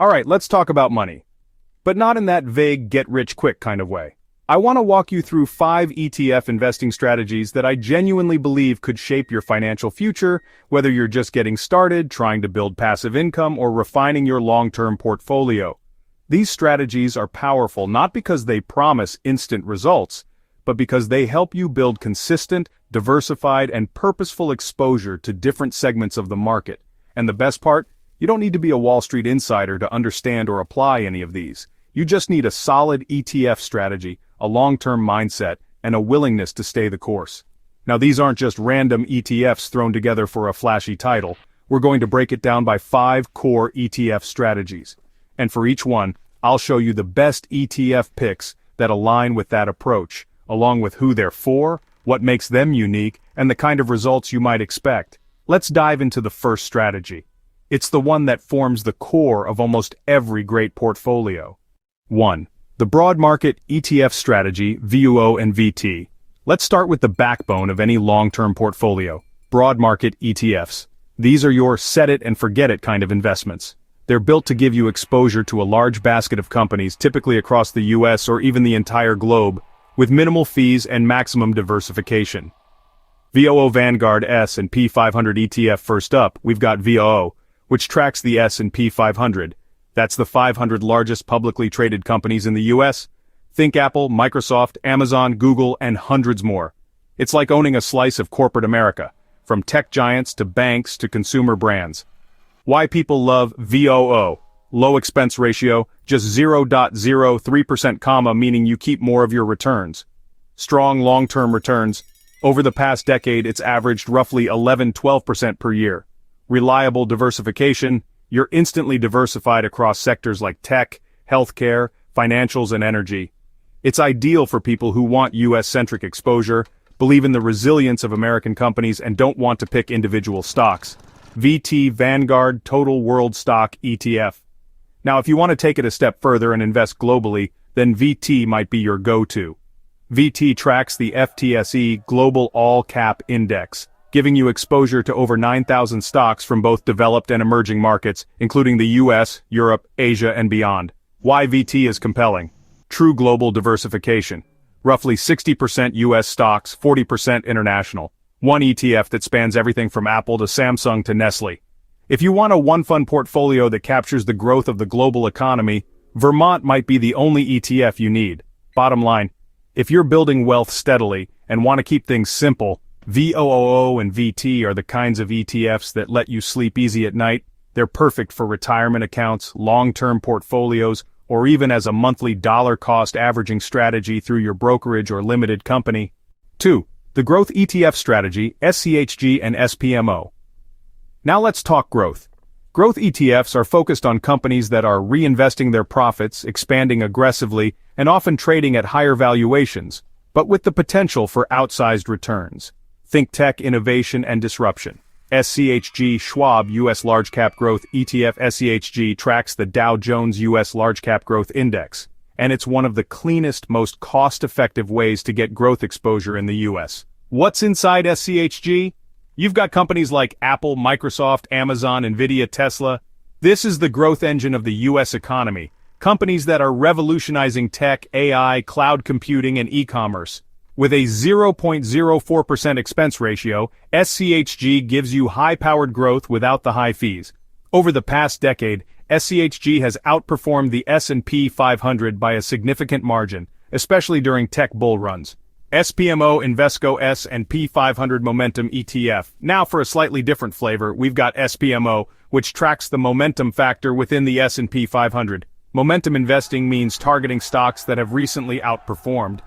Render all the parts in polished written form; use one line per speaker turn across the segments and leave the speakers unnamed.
Alright, let's talk about money. But not in that vague get-rich-quick kind of way. I want to walk you through 5 ETF investing strategies that I genuinely believe could shape your financial future, whether you're just getting started, trying to build passive income, or refining your long-term portfolio. These strategies are powerful not because they promise instant results, but because they help you build consistent, diversified, and purposeful exposure to different segments of the market. And the best part? You don't need to be a Wall Street insider to understand or apply any of these. You just need a solid ETF strategy, a long-term mindset, and a willingness to stay the course. Now these aren't just random ETFs thrown together for a flashy title. We're going to break it down by 5 core ETF strategies. And for each one, I'll show you the best ETF picks that align with that approach, along with who they're for, what makes them unique, and the kind of results you might expect. Let's dive into the first strategy. It's the one that forms the core of almost every great portfolio. 1. The Broad Market ETF Strategy, VOO and VT. Let's start with the backbone of any long-term portfolio, broad market ETFs. These are your set-it-and-forget-it kind of investments. They're built to give you exposure to a large basket of companies, typically across the US or even the entire globe, with minimal fees and maximum diversification. VOO Vanguard S&P 500 ETF. First up, we've got VOO, which tracks the S&P 500. That's the 500 largest publicly traded companies in the US. Think Apple, Microsoft, Amazon, Google, and hundreds more. It's like owning a slice of corporate America, from tech giants to banks to consumer brands. Why people love VOO? Low expense ratio, just 0.03%, meaning you keep more of your returns. Strong long-term returns. Over the past decade, it's averaged roughly 11-12% per year. Reliable diversification. You're instantly diversified across sectors like tech, healthcare, financials, and energy. It's ideal for people who want US-centric exposure, believe in the resilience of American companies, and don't want to pick individual stocks. VT Vanguard Total World Stock ETF. Now, if you want to take it a step further and invest globally, then VT might be your go-to. VT tracks the FTSE Global All Cap Index, giving you exposure to over 9,000 stocks from both developed and emerging markets, including the US, Europe, Asia, and beyond. Why VT is compelling? True global diversification. Roughly 60% US stocks, 40% international. One ETF that spans everything from Apple to Samsung to Nestle. If you want a one-fund portfolio that captures the growth of the global economy, Vermont might be the only ETF you need. Bottom line, if you're building wealth steadily and want to keep things simple, VOO and VT are the kinds of ETFs that let you sleep easy at night. They're perfect for retirement accounts, long-term portfolios, or even as a monthly dollar-cost averaging strategy through your brokerage or limited company. 2. The Growth ETF Strategy, SCHG and SPMO. Now let's talk growth. Growth ETFs are focused on companies that are reinvesting their profits, expanding aggressively, and often trading at higher valuations, but with the potential for outsized returns. Think tech, innovation, and disruption. SCHG Schwab US Large Cap Growth ETF. SCHG tracks the Dow Jones US Large Cap Growth Index, and it's one of the cleanest, most cost-effective ways to get growth exposure in the US. What's inside SCHG? You've got companies like Apple, Microsoft, Amazon, Nvidia, Tesla. This is the growth engine of the US economy. Companies that are revolutionizing tech, AI, cloud computing, and e-commerce. With a 0.04% expense ratio, SCHG gives you high-powered growth without the high fees. Over the past decade, SCHG has outperformed the S&P 500 by a significant margin, especially during tech bull runs. SPMO Invesco S&P 500 Momentum ETF. Now for a slightly different flavor, we've got SPMO, which tracks the momentum factor within the S&P 500. Momentum investing means targeting stocks that have recently outperformed.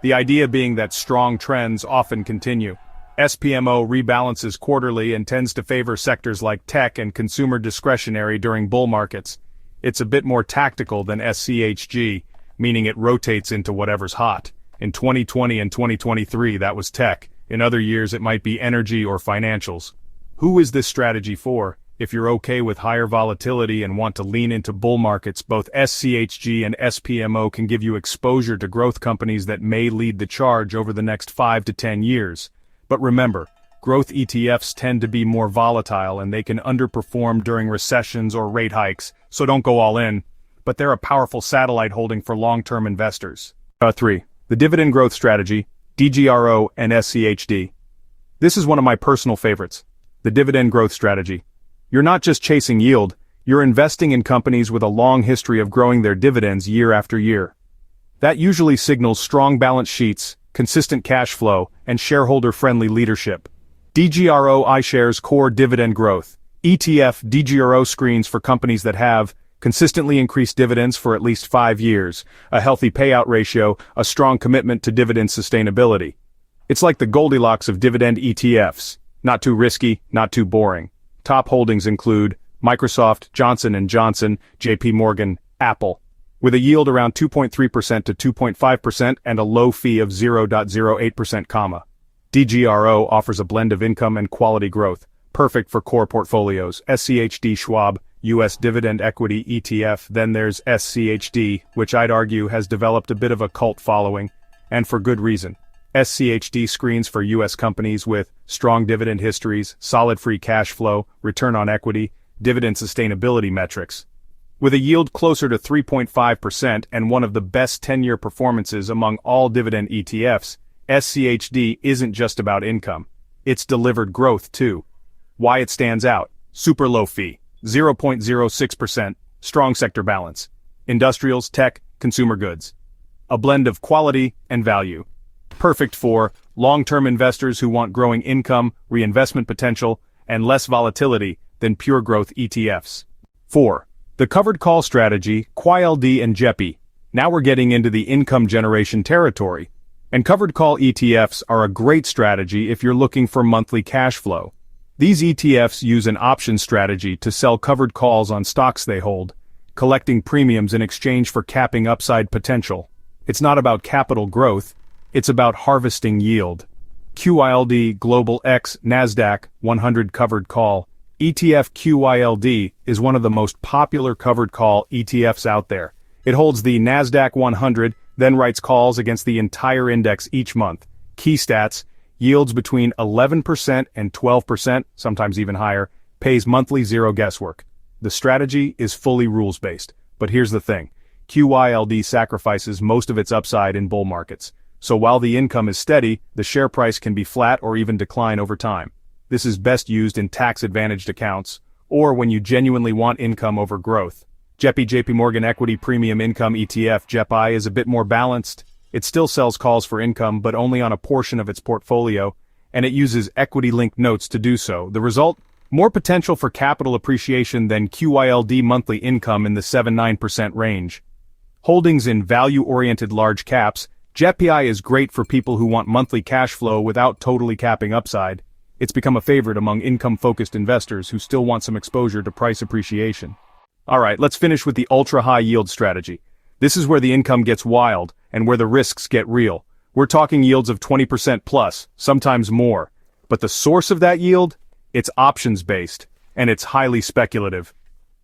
The idea being that strong trends often continue. SPMO rebalances quarterly and tends to favor sectors like tech and consumer discretionary during bull markets. It's a bit more tactical than SCHG, meaning it rotates into whatever's hot. In 2020 and 2023, that was tech. In other years, it might be energy or financials. Who is this strategy for? If you're okay with higher volatility and want to lean into bull markets, both SCHG and SPMO can give you exposure to growth companies that may lead the charge over the next 5 to 10 years. But remember, growth ETFs tend to be more volatile and they can underperform during recessions or rate hikes, so don't go all in. But they're a powerful satellite holding for long-term investors. 3. The Dividend Growth Strategy, DGRO and SCHD. This is one of my personal favorites. The Dividend Growth Strategy. You're not just chasing yield, you're investing in companies with a long history of growing their dividends year after year. That usually signals strong balance sheets, consistent cash flow, and shareholder-friendly leadership. DGRO iShares Core Dividend Growth. ETF DGRO screens for companies that have consistently increased dividends for at least 5 years, a healthy payout ratio, a strong commitment to dividend sustainability. It's like the Goldilocks of dividend ETFs. Not too risky, not too boring. Top holdings include Microsoft, Johnson & Johnson, JP Morgan, Apple, with a yield around 2.3% to 2.5% and a low fee of 0.08%, DGRO offers a blend of income and quality growth, perfect for core portfolios. SCHD Schwab, U.S. Dividend Equity ETF. Then there's SCHD, which I'd argue has developed a bit of a cult following, and for good reason. SCHD screens for U.S. companies with strong dividend histories, solid free cash flow, return on equity, dividend sustainability metrics. With a yield closer to 3.5% and one of the best 10-year performances among all dividend ETFs, SCHD isn't just about income. It's delivered growth too. Why it stands out: super low fee, 0.06%, strong sector balance, industrials, tech, consumer goods. A blend of quality and value. Perfect for long-term investors who want growing income, reinvestment potential, and less volatility than pure growth ETFs. 4. The Covered Call Strategy, QYLD and JEPI. Now we're getting into the income generation territory. And covered call ETFs are a great strategy if you're looking for monthly cash flow. These ETFs use an option strategy to sell covered calls on stocks they hold, collecting premiums in exchange for capping upside potential. It's not about capital growth, it's about harvesting yield. QYLD Global X NASDAQ 100 Covered Call. ETF QYLD is one of the most popular covered call ETFs out there. It holds the NASDAQ 100, then writes calls against the entire index each month. Key stats: yields between 11% and 12%, sometimes even higher, pays monthly, zero guesswork. The strategy is fully rules-based. But here's the thing: QYLD sacrifices most of its upside in bull markets. So while the income is steady, the share price can be flat or even decline over time. This is best used in tax-advantaged accounts, or when you genuinely want income over growth. JP Morgan Equity Premium Income ETF JEPI is a bit more balanced. It still sells calls for income but only on a portion of its portfolio, and it uses equity-linked notes to do so. The result? More potential for capital appreciation than QYLD monthly income in the 7-9% range. Holdings in value-oriented large caps, JEPI is great for people who want monthly cash flow without totally capping upside. It's become a favorite among income-focused investors who still want some exposure to price appreciation. Alright, let's finish with the ultra-high yield strategy. This is where the income gets wild, and where the risks get real. We're talking yields of 20% plus, sometimes more. But the source of that yield? It's options-based, and it's highly speculative.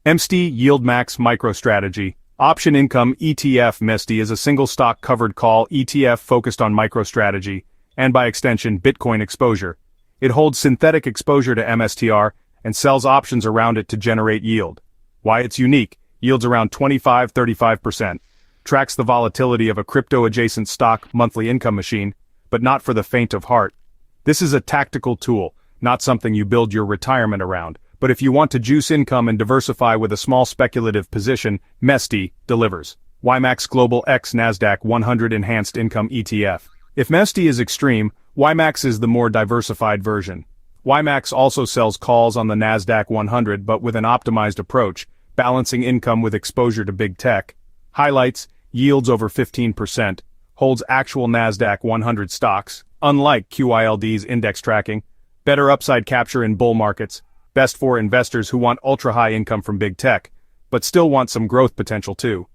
MSTY YieldMax MicroStrategy. Option Income ETF. MSTY is a single-stock covered call ETF focused on MicroStrategy, and by extension, Bitcoin exposure. It holds synthetic exposure to MSTR, and sells options around it to generate yield. Why it's unique: yields around 25-35%. Tracks the volatility of a crypto-adjacent stock monthly income machine, but not for the faint of heart. This is a tactical tool, not something you build your retirement around. But if you want to juice income and diversify with a small speculative position, MSTY delivers. YieldMax Global X NASDAQ 100 Enhanced Income ETF. If MSTY is extreme, YieldMax is the more diversified version. YieldMax also sells calls on the NASDAQ 100 but with an optimized approach, balancing income with exposure to big tech. Highlights: yields over 15%, holds actual NASDAQ 100 stocks, unlike QYLD's index tracking, better upside capture in bull markets, best for investors who want ultra-high income from big tech, but still want some growth potential too.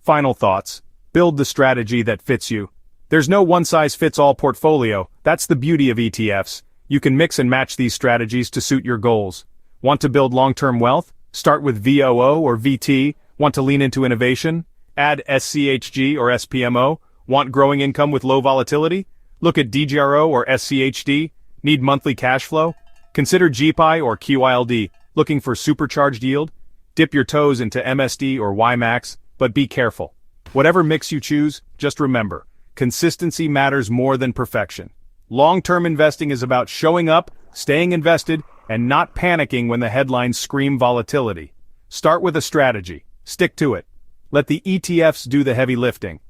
Final thoughts: build the strategy that fits you. There's no one-size-fits-all portfolio. That's the beauty of ETFs. You can mix and match these strategies to suit your goals. Want to build long-term wealth? Start with VOO or VT. Want to lean into innovation? Add SCHG or SPMO. Want growing income with low volatility? Look at DGRO or SCHD. Need monthly cash flow? Consider JEPI or QYLD. Looking for supercharged yield? Dip your toes into MSTY or YieldMax, but be careful. Whatever mix you choose, just remember, consistency matters more than perfection. Long-term investing is about showing up, staying invested, and not panicking when the headlines scream volatility. Start with a strategy. Stick to it. Let the ETFs do the heavy lifting.